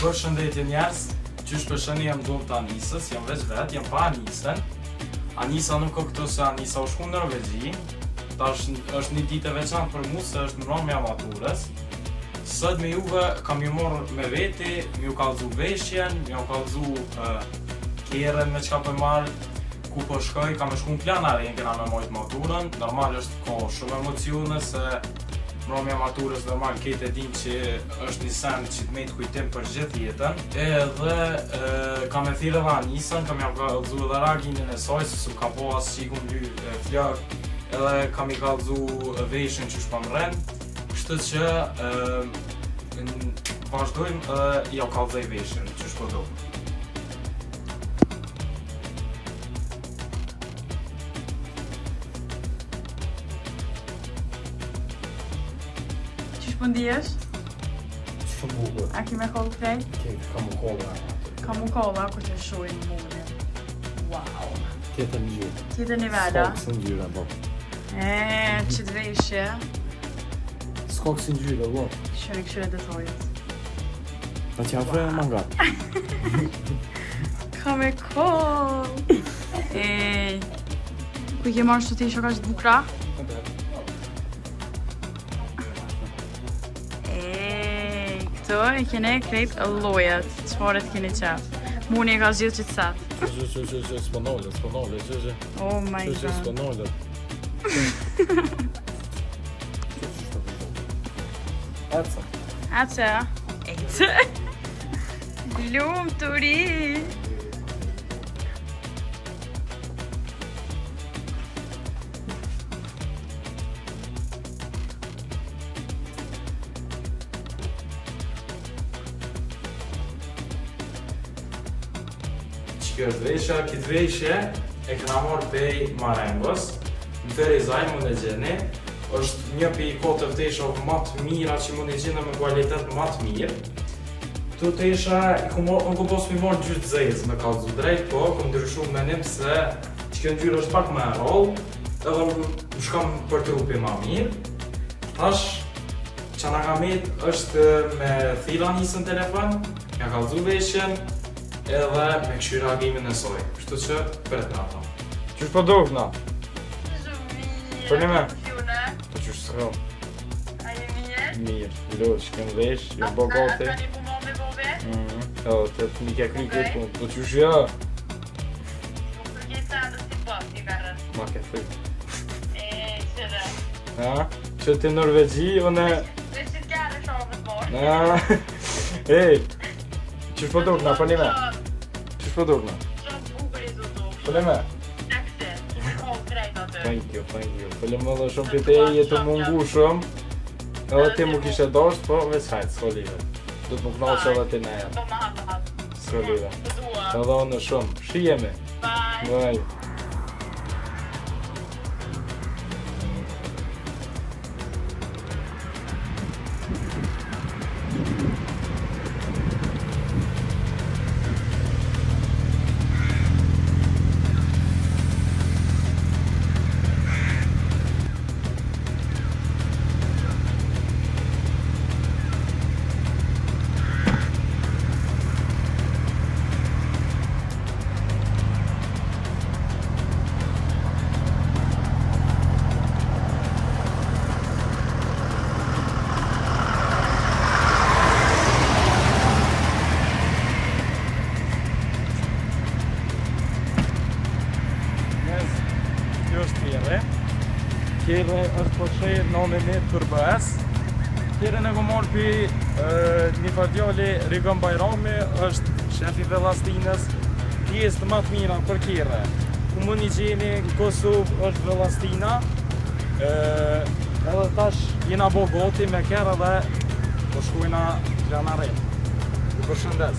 Përshëndetje njerëz, qysh përshëni jam zonë të Anisës, jam veç vet, jam pa Anisën. Anisa nuk o këtu se Anisa u shku në Norvegji. Tash është një ditë e veçantë për mu se është mbrëmja e maturës. Sot me juve kam ju morë me veti, mi u kallëzu veshjen, mi u kallëzu kerën me çka po marr, ku po shkoj, kam shku në Planare, kena me mojt maturën. Normal është ka shumë emocione se mbrëmja maturës normal këtë e din që është një sen që të mejtë kujtim për gjithë jetën. Edhe kam e thirë edhe Anisën, kam ja kallëzu edhe raginin e saj, se su ka po asë që i kumë dy flak, edhe kam i kallëzu veshin që shpam rend. Kështu që vazhdojmë edhe ja kallëzoj veshin që shpo do. Po ndihesh? Shumë bukur. A ki me kollë krej? Kam u kolla. Kam u kolla, kur të shuin mune. Wow. Tjetër një gjyrë. Tjetër nivela. Skokë si në gjyrë, bo. Që të veshje. Skokë si në gjyrë, bo. Këshyre këshyre detajët. Ta që afre e mangat. Ka me kollë. Ku i ke marrë sot i shoka që të bukra? Këto e kene krejt llojet, çfarë të keni qef. Muni e ka zgjidhur që të set. Që, sponole, që. Oh my Që, god. sponole. Eca. Atë? Ejtë. Lumë të ri. Kjo është veshja, këtë veshje e këna marrë pej Marengos, në Ferizaj mund e gjeni, është një pej kote vtesha më të mira që mund e gjeni me kualitet më të mirë. Këtu tesha, unë ku posë mi marrë gjytë zezë me kallëzu drejt, po, ku ndryshu menim se që kjo ngjyrë është pak me rollë, edhe më shkam për trupi ma mirë. Tash, që nga ka met është me thira Anisën telefon, nga kallëzu veshjen, edhe me këshy reagimin e soj. Kështu që pret në ato. Qysh po duk na? Për një me? Po qysh s'ka? A je mirë? Mirë. Loq, kënë vesh, jo bo gati. A tani po mo me bove? Jo, të të një kekri këtë punë. Po qysh ja? Po përgjeta dhe si po, si verën. Ma ke thuj. Qëre. Ha? Që ti Norvegji, une... Dhe që t'kare shovët morë. Ha? Ej! Qysh po duk na, për një me? Qysh po duk na? Shumë bukur i zotu. Për një me? Akse. Oh, krejt atë. Thank you. Pëllëm edhe shumë për te jetë mungu shumë. Edhe ti mu kishe dosht, po veç hajtë, s'ko live. Du të mu knaqë edhe ti ne jetë. Po ma hatë. S'ko live. Të dua. Edhe unë shumë. Shijemi. Bye. Bye. Kjo është tjere. Tjere është po shërë 9 metrë për bës. Tjere në këmor për një fardjali Rigon Bajrami, është shefi Velastinës, pjesë të matë mira për kjere. Ku mund një gjeni në Kosovë është Velastina, edhe tash jena bo goti me kjere dhe po shkujna Planare. Ju përshëndes.